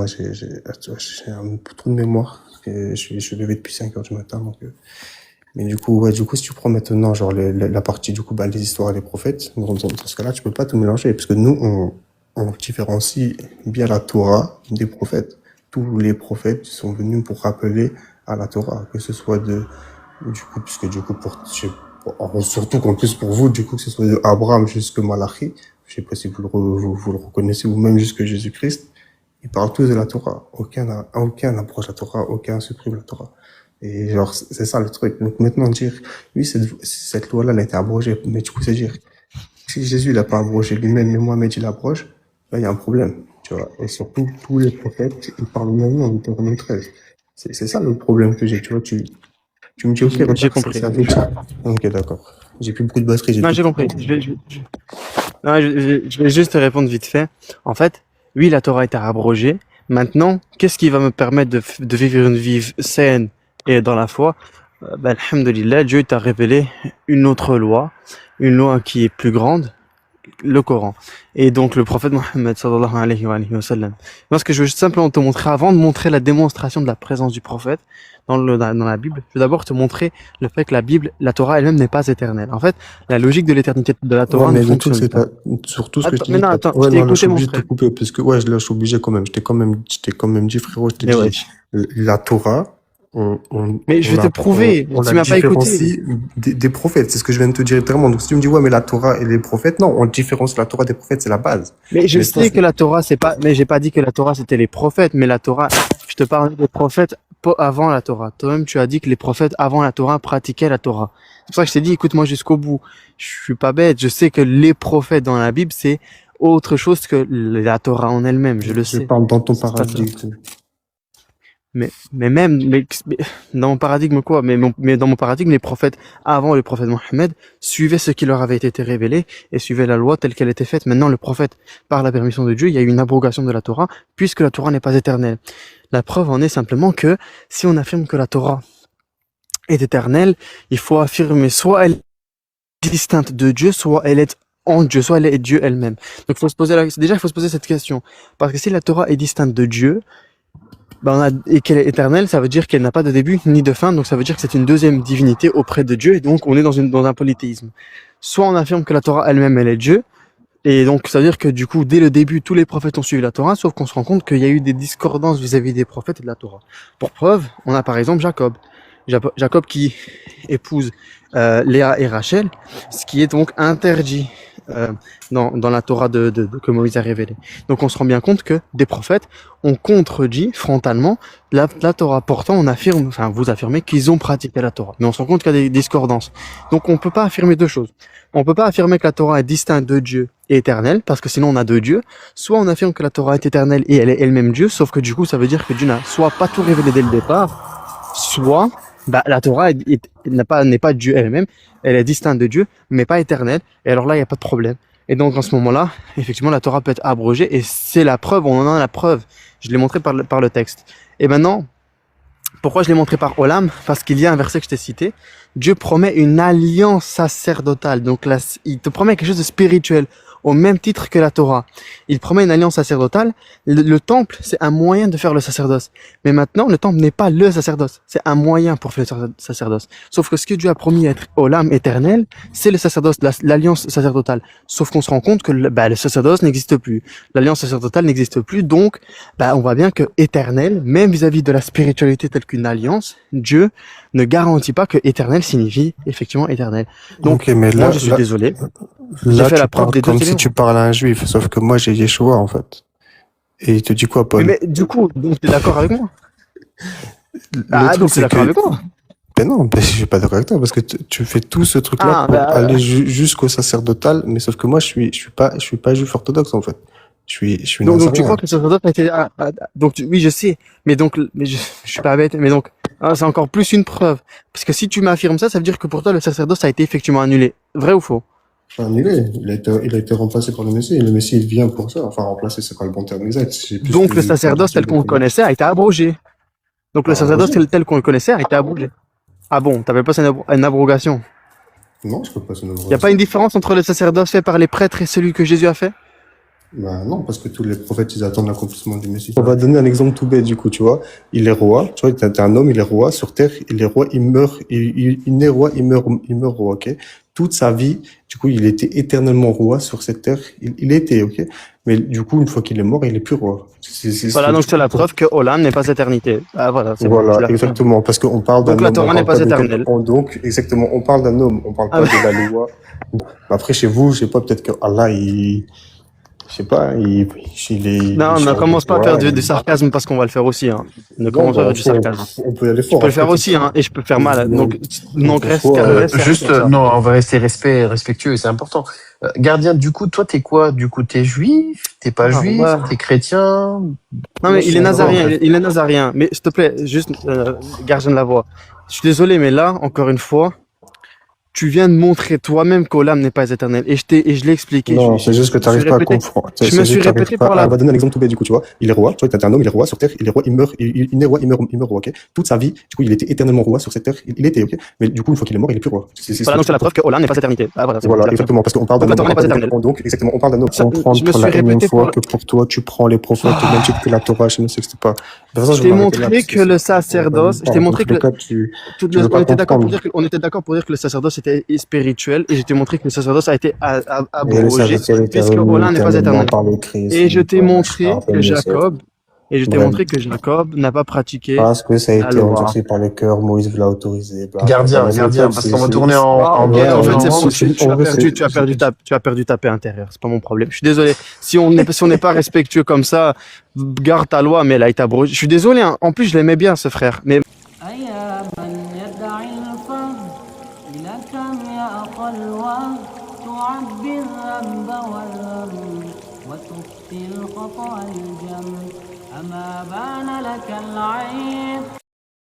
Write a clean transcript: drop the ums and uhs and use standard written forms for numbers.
moi, j'ai un trou de mémoire. Je suis levé depuis 5 heures du matin, donc, mais du coup, si tu prends maintenant, genre, la partie, du coup, bah, les histoires et les prophètes, dans ce cas-là, tu peux pas tout mélanger, parce que nous, on différencie bien la Torah des prophètes. Tous les prophètes sont venus pour rappeler à la Torah, que ce soit du coup, puisque du coup, surtout qu'en plus pour vous, du coup, que ce soit de Abraham jusqu'à Malachi, je sais pas si vous le reconnaissez, ou même jusque Jésus-Christ, ils parlent tous de la Torah. Aucun n'approche la Torah, aucun supprime la Torah. Et genre, c'est ça le truc. Donc maintenant, dire, oui, cette loi-là, elle a été abrogée. Mais du coup, c'est dire, si Jésus, il a pas abrogé lui-même, mais Mohamed, il abroge, là, il y a un problème, tu vois. Et surtout, tous les prophètes, ils parlent même en Deutéronome 13. C'est ça le problème que j'ai, tu vois. Tu me dis, ok, J'ai regarde, compris. c'est avec ça. Ok, d'accord. J'ai plus beaucoup de batterie, j'ai Non, tout. j'ai compris. Non, je vais juste te répondre vite fait. En fait, oui, la Torah a été abrogée. Maintenant, qu'est-ce qui va me permettre de vivre une vie saine et dans la foi? Alhamdulillah, Dieu t'a révélé une autre loi, une loi qui est plus grande, le Coran. Et donc le prophète Mohammed sallallahu alayhi wa sallam. Moi, ce que je veux simplement te montrer, avant de montrer la démonstration de la présence du prophète dans la Bible, je veux d'abord te montrer le fait que la Bible, la Torah elle-même n'est pas éternelle. En fait, la logique de l'éternité de la Torah Ouais, ne mais le truc, fonctionne c'est pas. pas, surtout ce que je Attends, te mais dis, non, attends, je ouais, t'ai non, là, je écouté suis mon obligé de te frère. couper, parce que, ouais, là, je suis obligé quand même. Je t'ai quand même dit, frérot, je t'ai Mais ouais. dit, la Torah, Mais je vais te prouver, on tu la m'as pas écouté. différencie des prophètes. C'est ce que je viens de te dire directement. Donc, si tu me dis, ouais, mais la Torah et les prophètes, non, on différencie la Torah des prophètes, c'est la base. Mais je Mais toi, sais que la Torah, c'est pas, mais j'ai pas dit que la Torah c'était les prophètes, mais la Torah, je te parle des prophètes avant la Torah. Toi-même, tu as dit que les prophètes avant la Torah pratiquaient la Torah. C'est pour ça que je t'ai dit, écoute-moi jusqu'au bout. Je suis pas bête. Je sais que les prophètes dans la Bible, c'est autre chose que la Torah en elle-même. Je le je sais. parle dans ton C'est pas ça. paradigme. Mais dans mon paradigme quoi? Mais dans mon paradigme, les prophètes avant le prophète Mohammed suivaient ce qui leur avait été révélé et suivaient la loi telle qu'elle était faite. Maintenant, le prophète, par la permission de Dieu, il y a eu une abrogation de la Torah puisque la Torah n'est pas éternelle. La preuve en est simplement que si on affirme que la Torah est éternelle, il faut affirmer soit elle est distincte de Dieu, soit elle est en Dieu, soit elle est Dieu elle-même. Donc déjà il faut se poser cette question parce que si la Torah est distincte de Dieu, et qu'elle est éternelle, ça veut dire qu'elle n'a pas de début ni de fin, donc ça veut dire que c'est une deuxième divinité auprès de Dieu, et donc on est dans un polythéisme. Soit on affirme que la Torah elle-même, elle est Dieu, et donc ça veut dire que du coup, dès le début, tous les prophètes ont suivi la Torah, sauf qu'on se rend compte qu'il y a eu des discordances vis-à-vis des prophètes et de la Torah. Pour preuve, on a par exemple Jacob. Jacob qui épouse Léa et Rachel, ce qui est donc interdit dans la Torah que Moïse a révélée. Donc on se rend bien compte que des prophètes ont contredit frontalement la Torah. Pourtant, vous affirmez qu'ils ont pratiqué la Torah. Mais on se rend compte qu'il y a des discordances. Donc on ne peut pas affirmer deux choses. On ne peut pas affirmer que la Torah est distincte de Dieu et éternelle, parce que sinon on a deux dieux. Soit on affirme que la Torah est éternelle et elle est elle-même Dieu, sauf que du coup ça veut dire que Dieu n'a soit pas tout révélé dès le départ, soit la Torah n'est pas Dieu elle-même, elle est distincte de Dieu, mais pas éternelle. Et alors là, il n'y a pas de problème. Et donc, en ce moment-là, effectivement, la Torah peut être abrogée. Et c'est la preuve, on en a la preuve. Je l'ai montré par le texte. Et maintenant, pourquoi je l'ai montré par Olam? Parce qu'il y a un verset que je t'ai cité. Dieu promet une alliance sacerdotale. Donc là, il te promet quelque chose de spirituel, au même titre que la Torah. Il promet une alliance sacerdotale. Le temple, c'est un moyen de faire le sacerdoce. Mais maintenant, le temple n'est pas le sacerdoce. C'est un moyen pour faire le sacerdoce. Sauf que ce que Dieu a promis être Olam éternel, c'est le sacerdoce, l'alliance sacerdotale. Sauf qu'on se rend compte que le sacerdoce n'existe plus. L'alliance sacerdotale n'existe plus. Donc, on voit bien que éternel, même vis-à-vis de la spiritualité telle qu'une alliance, Dieu ne garantit pas que éternel signifie effectivement éternel. Donc, Ok, mais moi, je suis désolé. J'ai là, fait tu la preuve parles des deux comme si éléments. tu parles à un juif, sauf que moi, j'ai Yeshua, en fait. Et il te dit quoi, Paul? Mais du coup, donc t'es d'accord avec moi? Le truc, Donc t'es c'est d'accord que, avec moi? ben non, ben, je suis pas d'accord avec toi, parce que tu fais tout ce truc-là Ah, pour aller jusqu'au sacerdotal, mais sauf que moi, je suis pas juif orthodoxe, en fait. Je suis donc tu nazarien. crois que le sacerdoce a été... oui, je sais. Mais je suis pas bête. Mais donc, c'est encore plus une preuve. Parce que si tu m'affirmes ça, ça veut dire que pour toi, le sacerdoce a été effectivement annulé. Vrai ou faux? Annulé. Il a été remplacé par le Messie. Et le Messie, il vient pour ça. Enfin, remplacé, c'est pas le bon terme exact. Donc le sacerdoce tel qu'on le connaissait a été abrogé. Donc le sacerdoce tel qu'on le connaissait a été abrogé. Ah bon, t'appelles pas ça une abrogation? Non, je peux pas se Il n'y a pas une différence entre le sacerdoce fait par les prêtres et celui que Jésus a fait? Bah non, parce que tous les prophètes, ils attendent l'accomplissement du Messie. On va donner un exemple tout bête, du coup, tu vois. Il est roi, tu vois, t'as un homme, il est roi sur terre, il est roi, il meurt, il naît roi, il meurt roi, ok? Toute sa vie, du coup, il était éternellement roi sur cette terre, il était, ok? Mais du coup, une fois qu'il est mort, il est plus roi. C'est ce Voilà, que donc tu c'est la preuve que Olam n'est pas éternité. Ah voilà, c'est bon, tu Voilà, l'as fait. exactement, parce qu'on parle Donc d'un la homme, on Torah n'est parle pas pas de éternelle. donc, exactement, on parle d'un homme, on parle Ah, pas de la loi. Après, chez vous, je sais pas, peut-être que Allah, je sais pas, il non, ne change de commence pas à faire voix. du sarcasme parce qu'on va le faire aussi. Hein. Ne Non, commence pas à bah, faire du sarcasme. on peut y aller Je fort. peux le faire Après, aussi, hein, et je peux faire mal. Donc en reste, soi, reste Juste, comme ça. non, on va rester respectueux, c'est important. Gardien, du coup, toi, t'es quoi? Du coup, t'es juif? T'es pas Ah, juif? ouais. T'es chrétien? Non, moi, mais je il suis est un nazarien, grand. il est nazarien. Mais s'il te plaît, juste, gardien de la voix. Je suis désolé, mais là, encore une fois, tu viens de montrer toi-même qu'Olam n'est pas éternel. Et je l'ai expliqué. Non, c'est juste que Je tu me suis n'arrives pas à répété. comprendre. Je C'est me suis juste que tu n'arrives répété pas pour à... la. On va donner un exemple tout bête, du coup, tu vois. Il est roi, tu vois, t'as un homme, il est roi sur terre, il est roi, il meurt, il naît roi, il meurt roi, ok. Toute sa vie, du coup, il était éternellement roi sur cette terre, il était, ok. Mais du coup, une fois qu'il est mort, il est plus roi. C'est ce Voilà, que donc tu c'est la preuve comprends. qu'Olam n'est pas éternité. Ah voilà, c'est bon, Voilà, tu l'as fait. exactement, parce qu'on parle Donc d'un la homme, on Torah n'est parle pas pas de éternelle. donc, exactement, on parle d'un homme. Je me Comprendre suis la énième répété pour fois la. que pour toi, tu prends les prophètes au même titre que la Torah, je ne sais que c'est pas. De toute façon, Je je vais t'ai m'arrêter là, montré parce que que le on va nulle sacerdoce, je part. t'ai Dans montré tous que les cas, tu veux pas on était d'accord pour comprendre. dire que, on était d'accord pour dire que le sacerdoce était spirituel et je t'ai montré que le sacerdoce a été Et le abrogé serviteur était puisque remis Olam n'est pas éternellement éternel. par le Christ, Et je t'ai machin, montré que Yosef. Bref. Jacob n'a pas pratiqué Parce que ça a la été loi. endurci par le cœur, Moïse l'a autorisé, bla, bla, bla. Gardien, Dans tous les gardien, cas, parce qu'on va tourner Ah, en ok, ouais, en fait, ouais, c'est bon, en vrai, tu as perdu ta paix intérieure. C'est pas mon problème. Je suis désolé. Si on n'est pas respectueux comme ça, garde ta loi, mais elle a été abrogée. Je suis désolé, hein. En plus, je l'aimais bien, ce frère. Mais أيا من يدعي الفضل إلى كم يأخى الوقت تعبي الذنب والهم وتخفي الخطأ الجم أما بان لك العيب